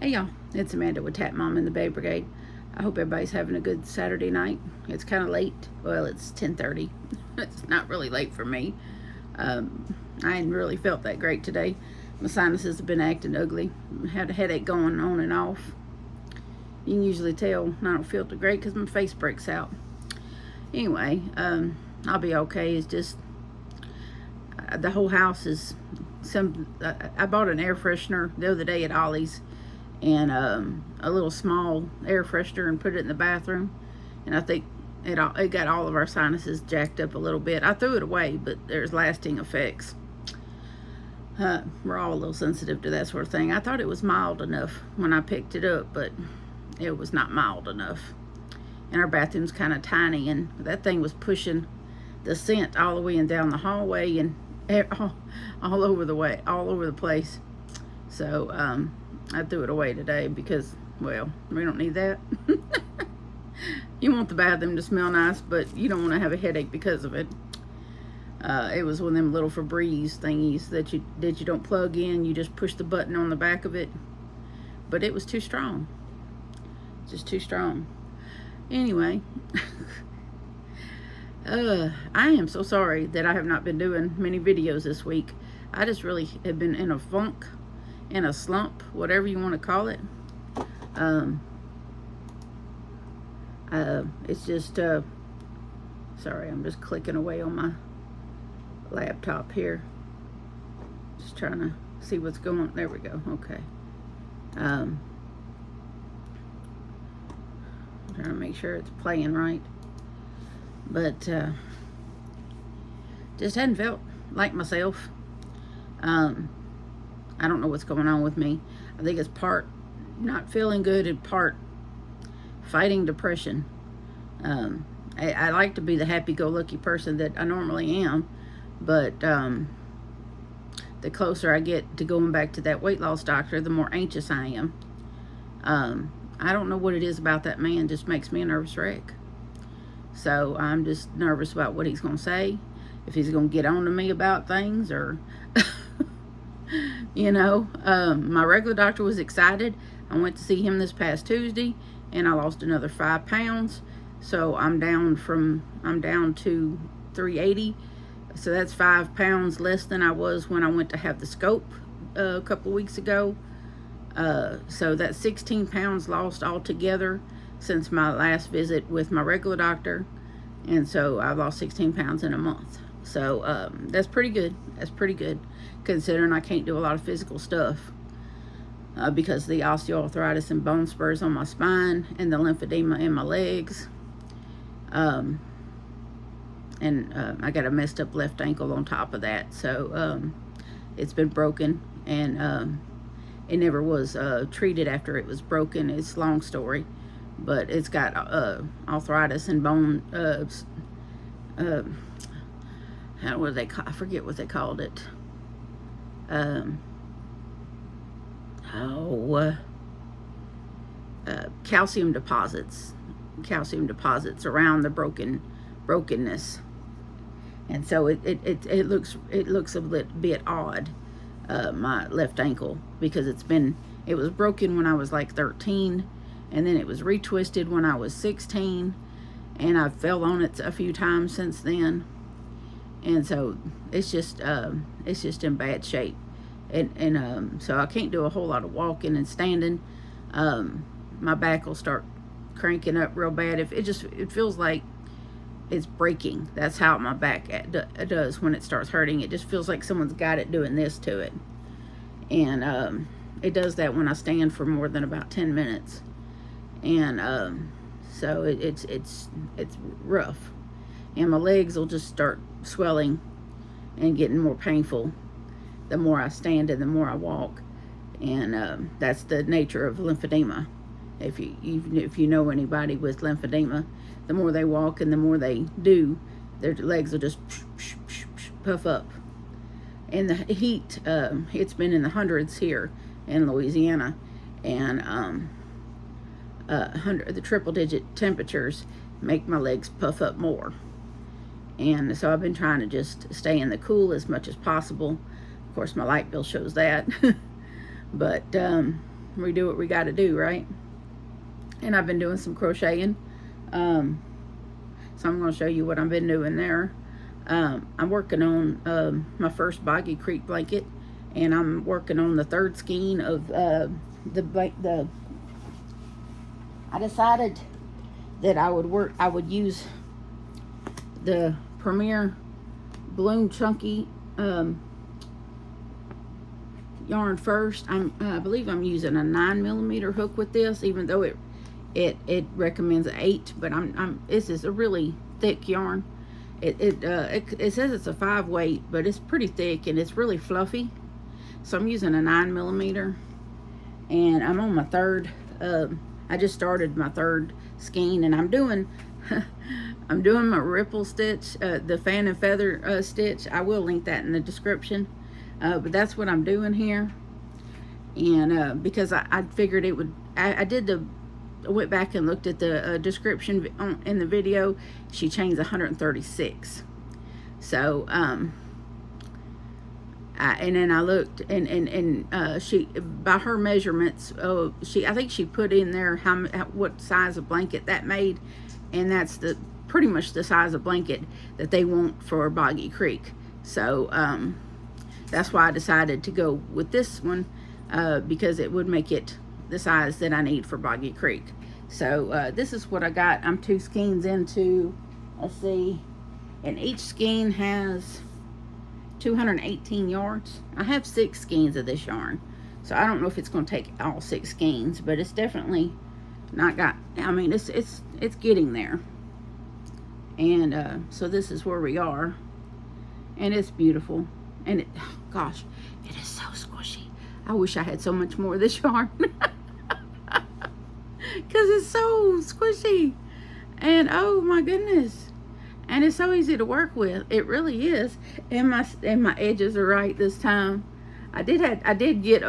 Hey y'all, it's Amanda with Tap Mom and the Babe Brigade. I hope everybody's having a good Saturday night. It's kind of late. Well, it's 10:30. It's not really late for me. I hadn't really felt that great today. My sinuses have been acting ugly. I had a headache going on and off. You can usually tell I don't feel too great because my face breaks out. Anyway, I'll be okay. It's just the whole house is I bought an air freshener the other day at Ollie's, and a little small air freshener, and put it in the bathroom, and I think it got all of our sinuses jacked up a little bit. I threw it away, but there's lasting effects. We're all a little sensitive to that sort of thing. I thought it was mild enough when I picked it up, but it was not mild enough. And our bathroom's kind of tiny, and that thing was pushing the scent all the way and down the hallway and all over the place. So I threw it away today because, well, we don't need that. You want the bathroom to smell nice, but you don't want to have a headache because of it. It was one of them little Febreze thingies that you don't plug in. You just push the button on the back of it. But it was too strong. Just too strong. Anyway, I am so sorry that I have not been doing many videos this week. I just really have been in a funk, in a slump, whatever you want to call it. It's just, sorry, I'm just clicking away on my laptop here. Just trying to see what's going, there we go, okay. Trying to make sure it's playing right. But, just hadn't felt like myself. I don't know what's going on with me. I think it's part not feeling good and part fighting depression. I like to be the happy-go-lucky person that I normally am, but the closer I get to going back to that weight loss doctor, the more anxious I am. I don't know what it is about that man, just makes me a nervous wreck. So I'm just nervous about what he's going to say, if he's going to get on to me about things, or you know. My regular doctor was excited. I went to see him this past Tuesday, and I lost another 5 pounds. So I'm down to 380. So that's 5 pounds less than I was when I went to have the scope a couple weeks ago. So that's 16 pounds lost altogether since my last visit with my regular doctor. And so I've lost 16 pounds in a month. So that's pretty good. That's pretty good, considering I can't do a lot of physical stuff because of the osteoarthritis and bone spurs on my spine and the lymphedema in my legs. And I got a messed up left ankle on top of that. So it's been broken, and it never was treated after it was broken. It's a long story, but it's got arthritis and bone, I forget what they called it. Calcium deposits around the brokenness, and so it looks a bit odd, my left ankle, because it was broken when I was like 13, and then it was retwisted when I was 16, and I fell on it a few times since then, and so it's just in bad shape, and so I can't do a whole lot of walking and standing. My back will start cranking up real bad. It feels like it's breaking. That's how my back does when it starts hurting. It just feels like someone's got it doing this to it, and it does that when I stand for more than about 10 minutes, and so it's rough, and my legs will just start swelling and getting more painful the more I stand and the more I walk, and that's the nature of lymphedema. If you know anybody with lymphedema, the more they walk and the more they do, their legs will just puff up. And the heat, it's been in the hundreds here in Louisiana, and the triple-digit temperatures make my legs puff up more. And so I've been trying to just stay in the cool as much as possible. Of course, my light bill shows that. But we do what we got to do, right? And I've been doing some crocheting. So I'm going to show you what I've been doing there. I'm working on my first Boggy Creek blanket, and I'm working on the third skein of I decided that I would use the Premier Bloom Chunky yarn first. I believe I'm using a 9mm hook with this, even though it recommends an 8, but this is a really thick yarn. It says it's a 5 weight, but it's pretty thick and it's really fluffy. So I'm using a 9mm, and I'm on my third. I just started my third skein, and I'm doing I'm doing my ripple stitch, the fan and feather stitch. I will link that in the description, but that's what I'm doing here. And because I figured it would, I went back and looked at the description in the video. She changed 136. So and then I looked, and she, by her measurements, I think she put in there what size of blanket that made, and that's pretty much the size of blanket that they want for Boggy Creek. So that's why I decided to go with this one, because it would make it the size that I need for Boggy Creek. So this is what I got. I'm 2 skeins into, let's see, and each skein has 218 yards. I have 6 skeins of this yarn, so I don't know if it's going to take all 6 skeins, but it's definitely not got, I mean, it's getting there. And so this is where we are, and it's beautiful, and gosh, it is so squishy. I wish I had so much more of this yarn because it's so squishy, and oh my goodness, and it's so easy to work with. It really is. And my edges are right this time. I did get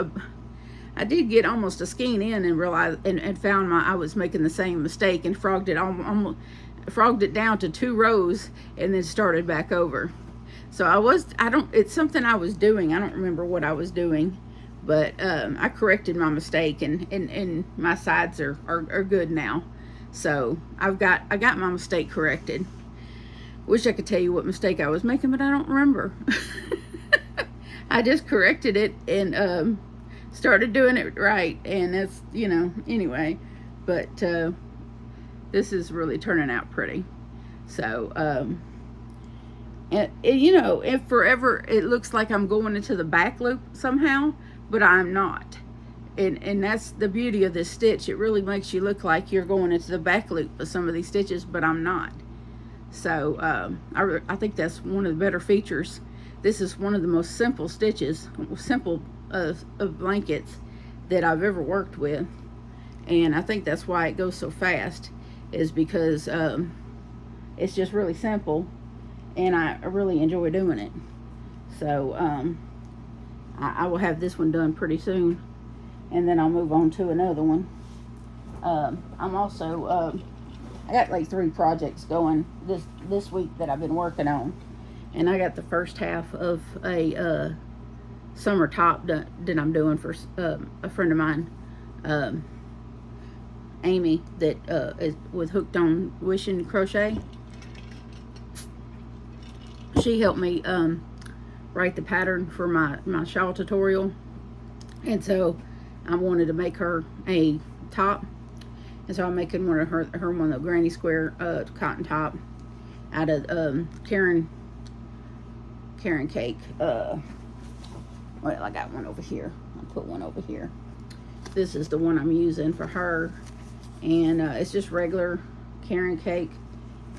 almost a skein in and realized and found I was making the same mistake and frogged it down to 2 rows and then started back over. So it's something I was doing. I don't remember what I was doing, but I corrected my mistake, and my sides are good now. So I got my mistake corrected. Wish I could tell you what mistake I was making, but I don't remember. I just corrected it and started doing it right, and that's, anyway. But this is really turning out pretty. So and if forever it looks like I'm going into the back loop somehow, but I'm not. And that's the beauty of this stitch. It really makes you look like you're going into the back loop of some of these stitches, but I'm not. So I think that's one of the better features. This is one of the most simple stitches, of blankets that I've ever worked with, and I think that's why it goes so fast, is because it's just really simple, and I really enjoy doing it. So I will have this one done pretty soon, and then I'll move on to another one. I'm also I got like 3 projects going this week that I've been working on, and I got the first half of a summer top that I'm doing for a friend of mine, Amy, that is with Hooked on Wishing Crochet. She helped me write the pattern for my shawl tutorial, and so I wanted to make her a top. And so I'm making her one of the granny square cotton top out of Karen cake. Well, I got one over here. I'll put one over here. This is the one I'm using for her, and it's just regular Karen cake.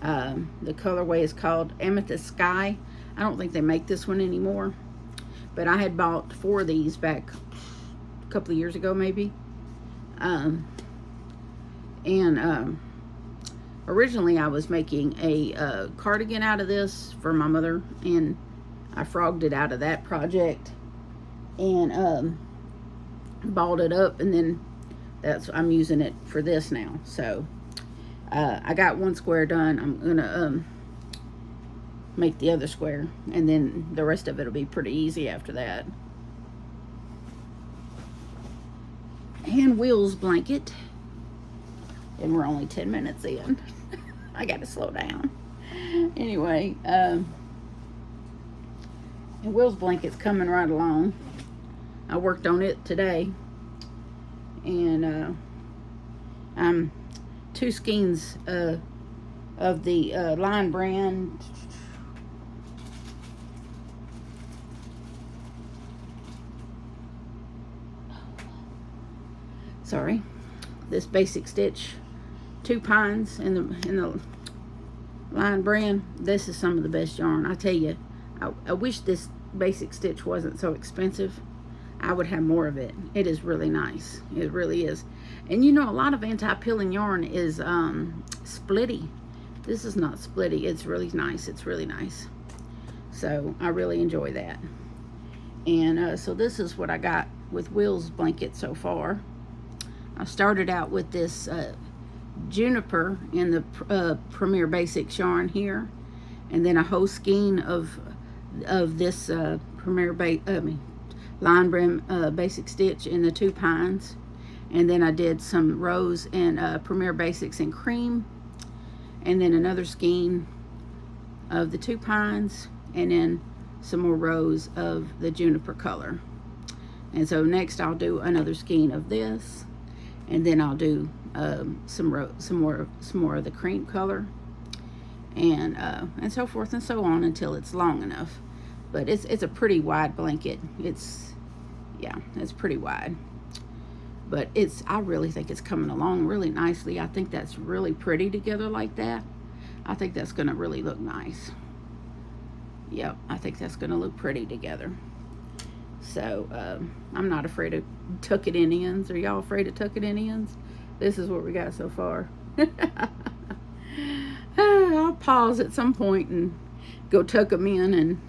The colorway is called Amethyst Sky. I don't think they make this one anymore, but I had bought 4 of these back a couple of years ago, maybe. Originally I was making a cardigan out of this for my mother, and I frogged it out of that project and balled it up, and then I'm using it for this now. So I got one square done. I'm gonna make the other square, and then the rest of it will be pretty easy after that. hand wheels blanket, and we're only 10 minutes in. I gotta slow down. Anyway, and Will's blanket's coming right along. I worked on it today, and I'm 2 skeins of the Line brand. Sorry, this basic stitch 2 pines in the Line brand. This is some of the best yarn. I tell you, I wish this basic stitch wasn't so expensive. I would have more of it. It is really nice. It really is. And you know, a lot of anti-pilling yarn is splitty. This is not splitty. It's really nice. It's really nice. So I really enjoy that. And so this is what I got with Will's blanket so far. I started out with this juniper in the Premier Basics yarn here, and then a whole skein of this Line brand basic stitch in the 2 pines, and then I did some rows in Premier Basics in cream, and then another skein of the 2 pines, and then some more rows of the juniper color. And so next I'll do another skein of this, and then I'll do some more of the cream color, and so forth and so on until it's long enough. But it's a pretty wide blanket. It's pretty wide. But I really think it's coming along really nicely. I think that's really pretty together like that. I think that's going to really look nice. Yep, I think that's going to look pretty together. So I'm not afraid of tuck-it-in ends. Are y'all afraid of tuck-it-in ends? This is what we got so far. I'll pause at some point and go tuck them in and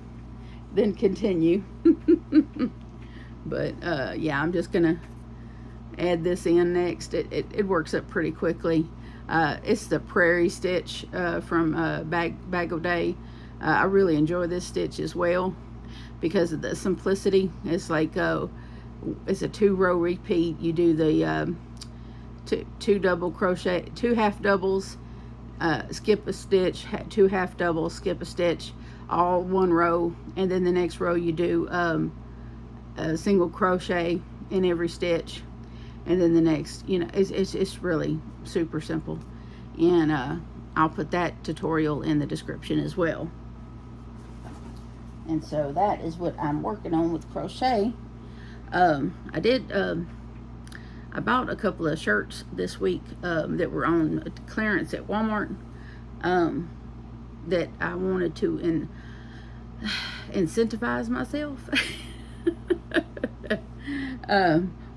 then continue. But yeah, I'm just gonna add this in next. It works up pretty quickly. It's the Prairie stitch from Bag O' Day. I really enjoy this stitch as well because of the simplicity. It's like it's a 2-row repeat. You do the two double crochet, 2 half doubles, skip a stitch, 2 half doubles, skip a stitch, all 1 row, and then the next row you do a single crochet in every stitch, and then the next, you know, it's really super simple. And I'll put that tutorial in the description as well. And so that is what I'm working on with crochet. I bought a couple of shirts this week that were on clearance at Walmart that I wanted to incentivize myself.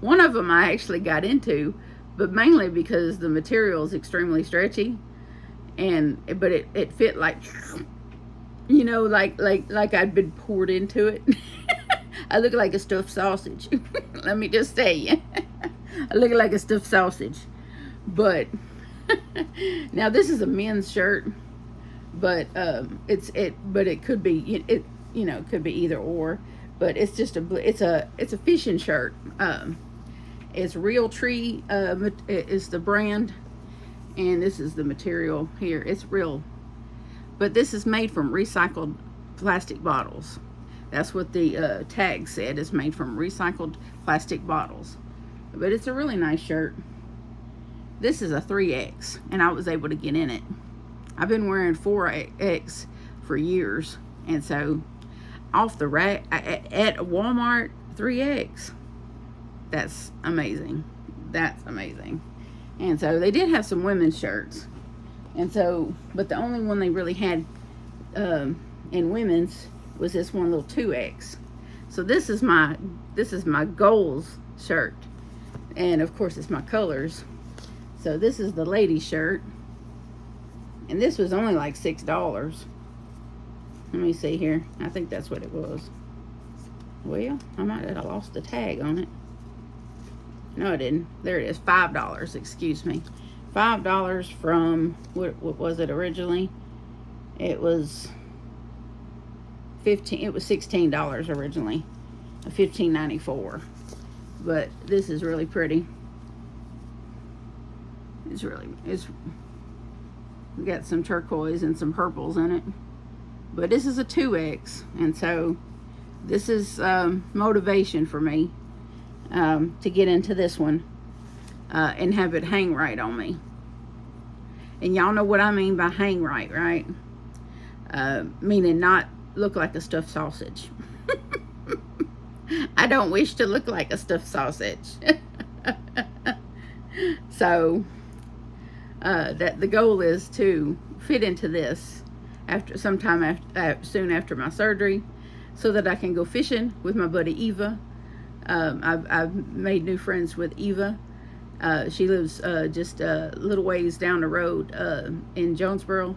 One of them I actually got into, but mainly because the material is extremely stretchy, but it fit like, you know, like I'd been poured into it. I look like a stuffed sausage. Let me just say you. I look like a stuffed sausage. But now this is a men's shirt, but it could be it could be either or, but it's just it's a fishing shirt. It's Real Tree is the brand, and this is the material here. It's real, but this is made from recycled plastic bottles. That's what the tag said. It's made from recycled plastic bottles. But it's a really nice shirt. This is a 3X, and I was able to get in it. I've been wearing 4X for years, and so off the rack at Walmart, 3X. That's amazing. That's amazing. And so they did have some women's shirts, and so, but the only one they really had in women's was this one little 2X. So this is my goals shirt, and of course it's my colors. So this is the lady shirt, and this was only like $6. Let me see here. I think that's what it was. Well, I might have lost the tag on it. No, I didn't. There it is. $5. Excuse me. $5 from what was it originally? It was $16 originally. $15.94. But this is really pretty. it's got some turquoise and some purples in it. But this is a 2X, and so this is motivation for me to get into this one and have it hang right on me. And y'all know what I mean by hang right, right? Meaning not look like a stuffed sausage. I don't wish to look like a stuffed sausage. So that the goal is to fit into this soon after my surgery, so that I can go fishing with my buddy Eva. I've made new friends with Eva. She lives just a little ways down the road in Jonesboro,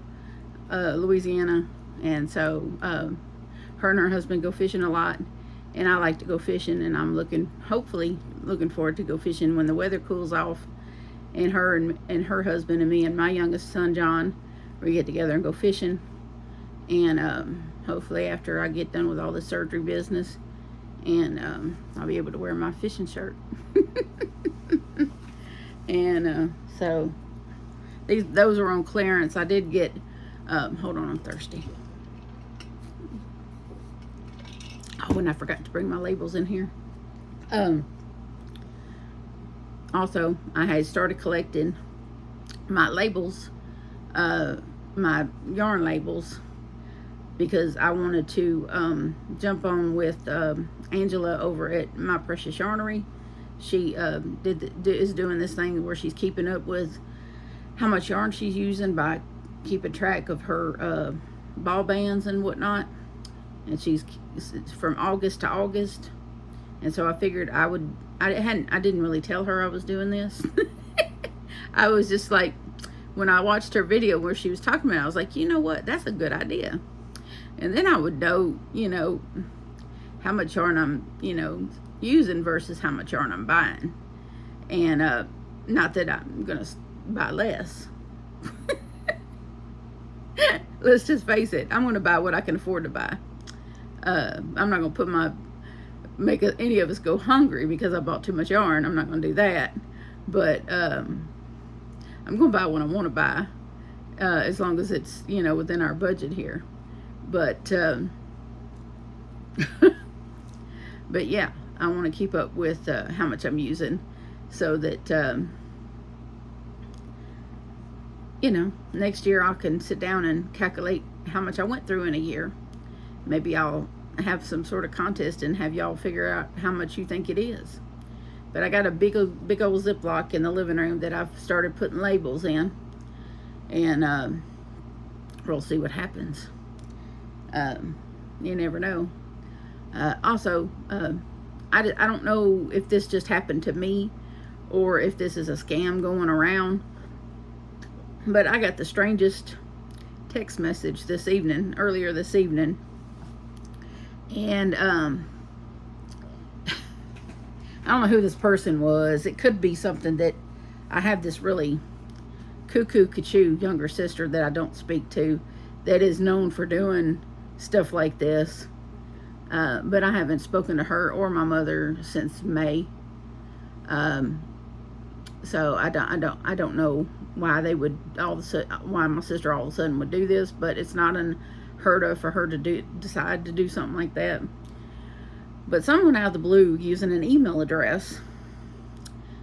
Louisiana, and so her and her husband go fishing a lot, and I like to go fishing, and I'm hopefully looking forward to go fishing when the weather cools off, and her husband and me and my youngest son John, we get together and go fishing, and hopefully after I get done with all the surgery business, and I'll be able to wear my fishing shirt. And so those are on clearance. I did get hold on, I'm thirsty. Oh, and I forgot to bring my labels in here. Also, I had started collecting my labels, my yarn labels, because I wanted to jump on with Angela over at My Precious Yarnery. She is doing this thing where she's keeping up with how much yarn she's using by keeping track of her ball bands and whatnot. And she's from August to August. And so I figured I didn't really tell her I was doing this. I was just like, when I watched her video where she was talking about it, I was like, you know what, that's a good idea. And then I would know, how much yarn I'm, using versus how much yarn I'm buying. And not that I'm gonna buy less. Let's just face it, I'm gonna buy what I can afford to buy. I'm not gonna make any of us go hungry because I bought too much yarn. I'm not gonna do that. But I'm gonna buy what I want to buy, as long as it's within our budget here. But but yeah, I want to keep up with how much I'm using, so that next year I can sit down and calculate how much I went through in a year. Maybe I'll have some sort of contest and have y'all figure out how much you think it is. But I got a big old Ziploc in the living room that I've started putting labels in, and we'll see what happens. You never know. Also, I don't know if this just happened to me or if this is a scam going around, but I got the strangest text message earlier this evening, and I don't know who this person was. It could be something that I have this really cuckoo younger sister that I don't speak to, that is known for doing stuff like this, but I haven't spoken to her or my mother since May. So I don't know why they would why my sister all of a sudden would do this, but it's not unheard of for her to decide to do something like that. But someone out of the blue, using an email address,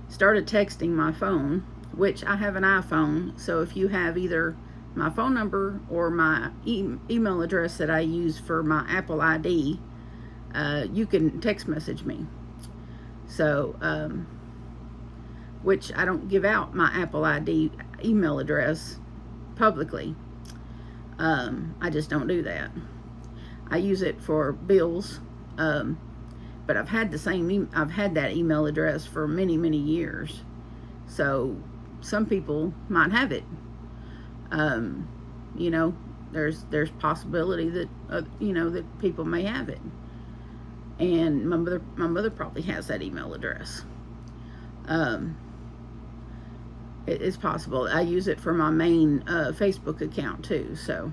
started texting my phone, which I have an iPhone, so if you have either my phone number or my email address that I use for my Apple ID, you can text message me. So, which I don't give out my Apple ID email address publicly. I just don't do that. I use it for bills, but I've had that email address for many, many years. So some people might have it. There's possibility that that people may have it, and my mother probably has that email address. It's possible. I use it for my main Facebook account too. So,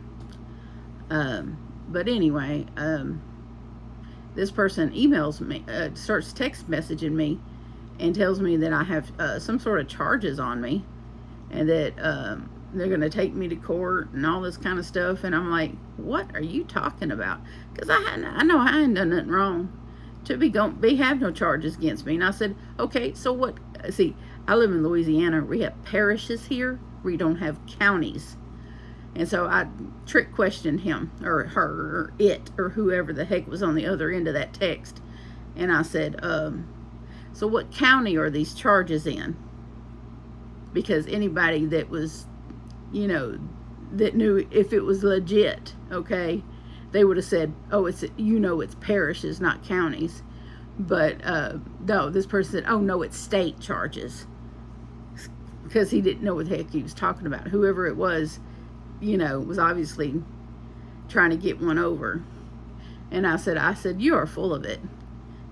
but anyway, this person emails me, starts text messaging me, and tells me that I have some sort of charges on me, and that they're going to take me to court and all this kind of stuff. And I'm like, what are you talking about? Because I know I ain't done nothing wrong to have no charges against me. And I said, okay, so what? See, I live in Louisiana. We have parishes here. We don't have counties. And so I trick questioned him or her or it or whoever the heck was on the other end of that text. And I said, so what county are these charges in? Because anybody that was, that knew if it was legit, okay, they would have said, oh, it's parishes, not counties. But no, this person said, oh, no, it's state charges. Because he didn't know what the heck he was talking about. Whoever it was, was obviously trying to get one over. And I said, you are full of it.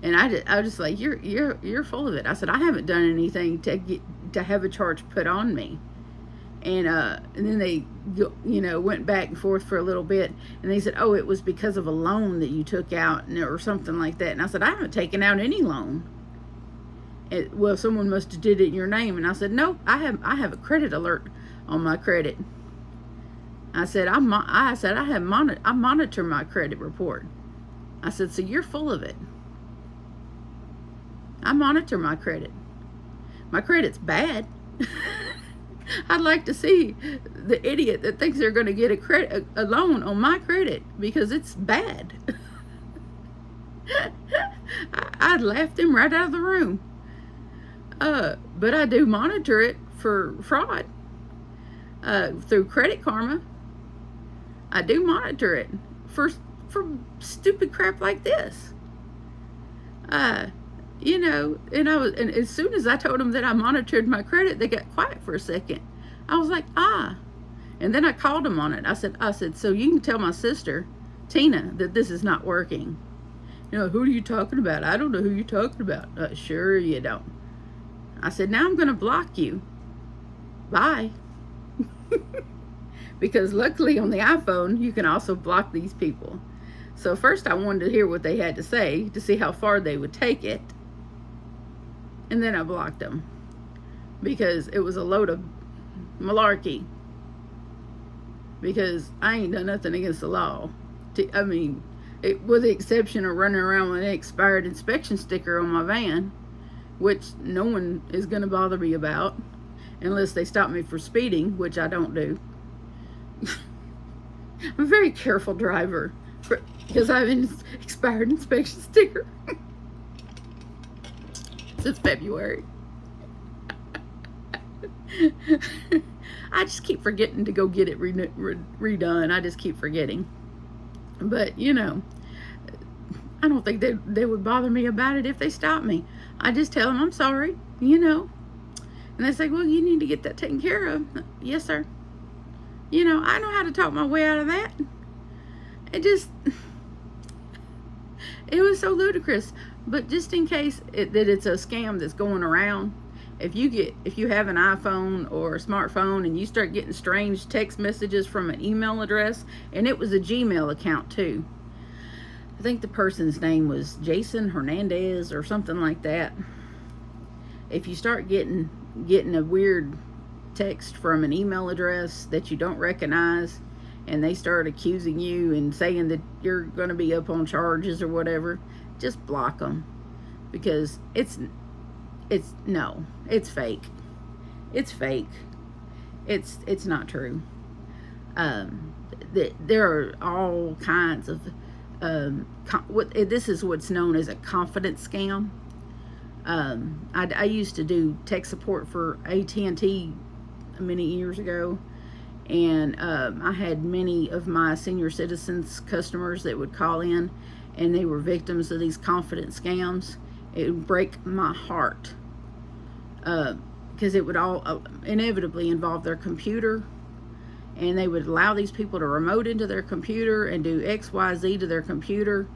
And I was just like, you're full of it. I said, I haven't done anything to have a charge put on me. And then they, went back and forth for a little bit. And they said, oh, it was because of a loan that you took out or something like that. And I said, I haven't taken out any loan. Well, someone must have did it in your name. And I said, no, I have a credit alert on my credit. I said, I monitor my credit report. I said, so you're full of it. I monitor my credit. My credit's bad. I'd like to see the idiot that thinks they're going to get a loan on my credit because it's bad. I'd laugh them right out of the room. But I do monitor it for fraud through Credit Karma. I do monitor it for stupid crap like this. And as soon as I told them that I monitored my credit, they got quiet for a second. I was like, and then I called them on it. I said, so you can tell my sister, Tina, that this is not working. Who are you talking about? I don't know who you're talking about. Sure you don't. I said, now I'm going to block you. Bye. Because luckily on the iPhone, you can also block these people. So first I wanted to hear what they had to say to see how far they would take it. And then I blocked them because it was a load of malarkey. Because I ain't done nothing against the law. With the exception of running around with an expired inspection sticker on my van, which no one is going to bother me about unless they stop me for speeding, which I don't do. I'm a very careful driver because I have an expired inspection sticker since February. I just keep forgetting to go get it redone. I just keep forgetting. But, I don't think they would bother me about it if they stopped me. I just tell them I'm sorry, And they say, well, you need to get that taken care of. Yes, sir. I know how to talk my way out of that. It was so ludicrous. But just in case that it's a scam that's going around, if you have an iPhone or a smartphone and you start getting strange text messages from an email address, and it was a Gmail account too. I think the person's name was Jason Hernandez or something like that. If you start getting a weird text from an email address that you don't recognize, and they start accusing you and saying that you're going to be up on charges or whatever, just block them, because it's fake. It's fake. It's not true. There are all kinds of this is what's known as a confidence scam. I used to do tech support for AT&T many years ago, and I had many of my senior citizens customers that would call in, and they were victims of these confidence scams. It would break my heart because it would all inevitably involve their computer, and they would allow these people to remote into their computer and do XYZ to their computer,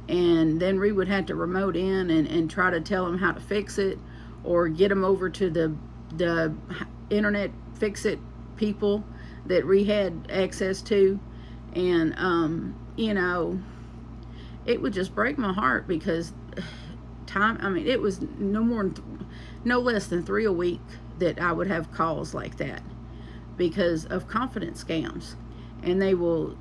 and then we would have to remote in and try to tell them how to fix it, or get them over to the internet fix-it people that we had access to. And it would just break my heart, because it was no less than 3 a week that I would have calls like that because of confidence scams. And they'll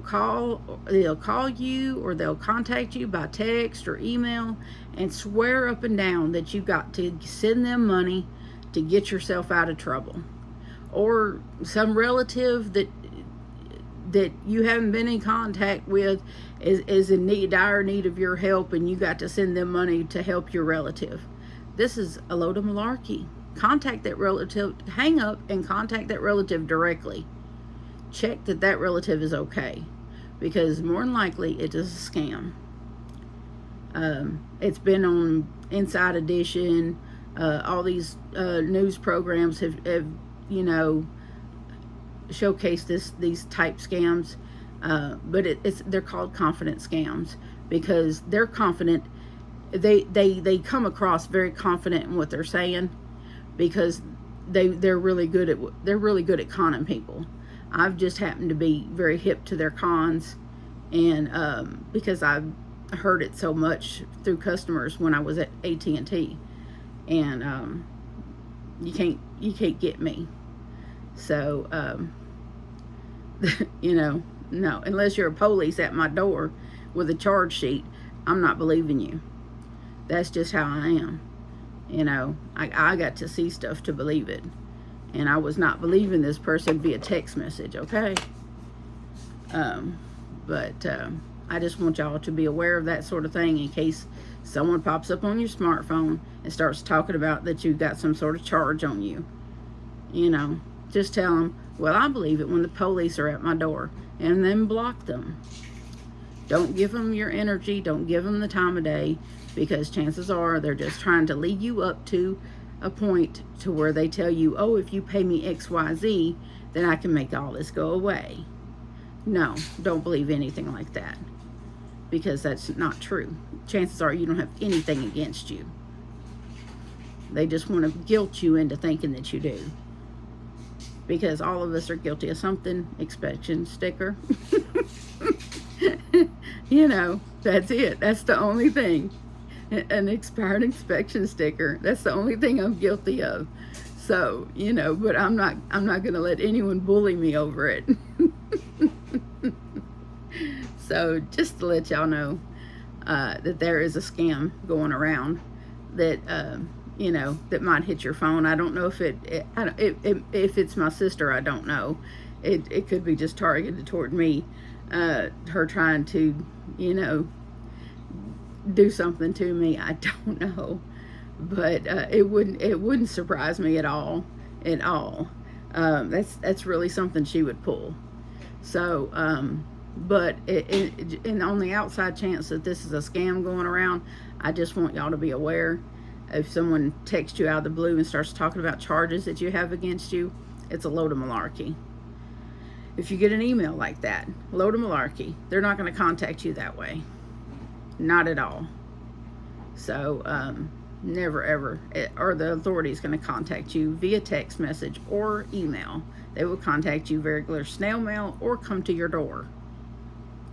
call you, or they'll contact you by text or email and swear up and down that you've got to send them money to get yourself out of trouble, or some relative that you haven't been in contact with is in dire need of your help, and you got to send them money to help your relative. This is a load of malarkey. Contact that relative, hang up and contact that relative directly. Check that relative is okay, because more than likely it is a scam. It's been on Inside Edition. All these news programs have showcased these type scams, but they're called confident scams because they're confident. They come across very confident in what they're saying because they're really good at conning people. I've just happened to be very hip to their cons, and because I've heard it so much through customers when I was at AT&T, and you can't get me. So no, unless you're a police at my door with a charge sheet, I'm not believing you. That's just how I am. I got to see stuff to believe it. And I was not believing this person via text message, okay? But I just want y'all to be aware of that sort of thing in case someone pops up on your smartphone and starts talking about that you've got some sort of charge on you. Just tell them, well, I believe it when the police are at my door, and then block them. Don't give them your energy. Don't give them the time of day, because chances are they're just trying to lead you up to a point to where they tell you, oh, if you pay me XYZ, then I can make all this go away. No, don't believe anything like that, because that's not true. Chances are you don't have anything against you. They just want to guilt you into thinking that you do, because all of us are guilty of something. Inspection sticker. That's it. That's the only thing. An expired inspection sticker. That's the only thing I'm guilty of. So, but I'm not going to let anyone bully me over it. So, just to let y'all know that there is a scam going around that that might hit your phone. I don't know if if it's my sister. I don't know. It could be just targeted toward me. Her trying to do something to me. I don't know, but it wouldn't surprise me at all. That's really something she would pull. So but and on the outside chance that this is a scam going around, I just want y'all to be aware. If someone texts you out of the blue and starts talking about charges that you have against you, it's a load of malarkey. If you get an email like that, load of malarkey. They're not going to contact you that way. Not at all. So never ever are the authorities going to contact you via text message or email. They will contact you via regular snail mail or come to your door,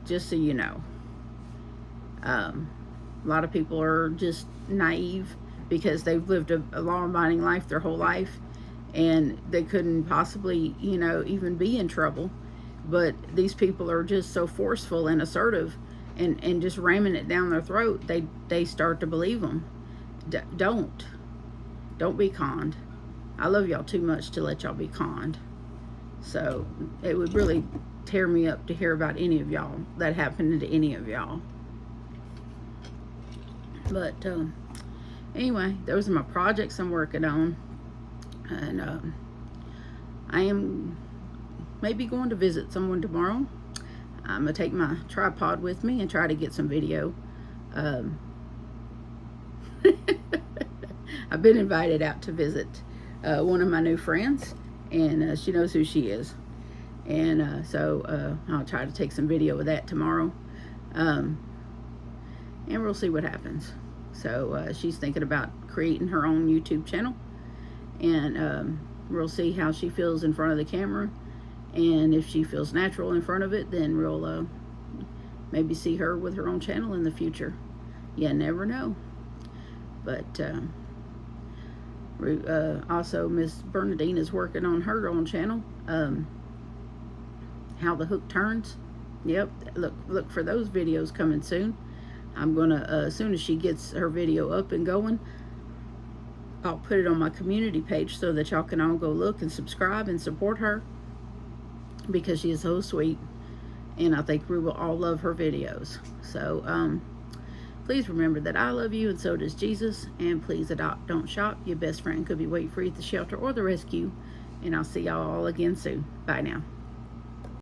just so you know. A lot of people are just naive because they've lived a law-abiding life their whole life, and they couldn't possibly even be in trouble. But these people are just so forceful and assertive and just ramming it down their throat, they start to believe them. Don't be conned. I love y'all too much to let y'all be conned. So it would really tear me up to hear about any of y'all that happened to any of y'all. But anyway, those are my projects I'm working on, and I am maybe going to visit someone tomorrow. I'm going to take my tripod with me and try to get some video. I've been invited out to visit one of my new friends, and she knows who she is. And so I'll try to take some video of that tomorrow. And we'll see what happens. So she's thinking about creating her own YouTube channel. And we'll see how she feels in front of the camera. And if she feels natural in front of it, then we'll maybe see her with her own channel in the future. You never know. But Also, Miss Bernadine is working on her own channel, How the Hook Turns. Yep, look for those videos coming soon. I'm gonna, as soon as she gets her video up and going, I'll put it on my community page so that y'all can all go look and subscribe and support her, because she is so sweet, and I think we will all love her videos. So please remember that I love you, and so does Jesus. And please adopt, don't shop. Your best friend could be waiting for you at the shelter or the rescue. And I'll see y'all all again soon. Bye now.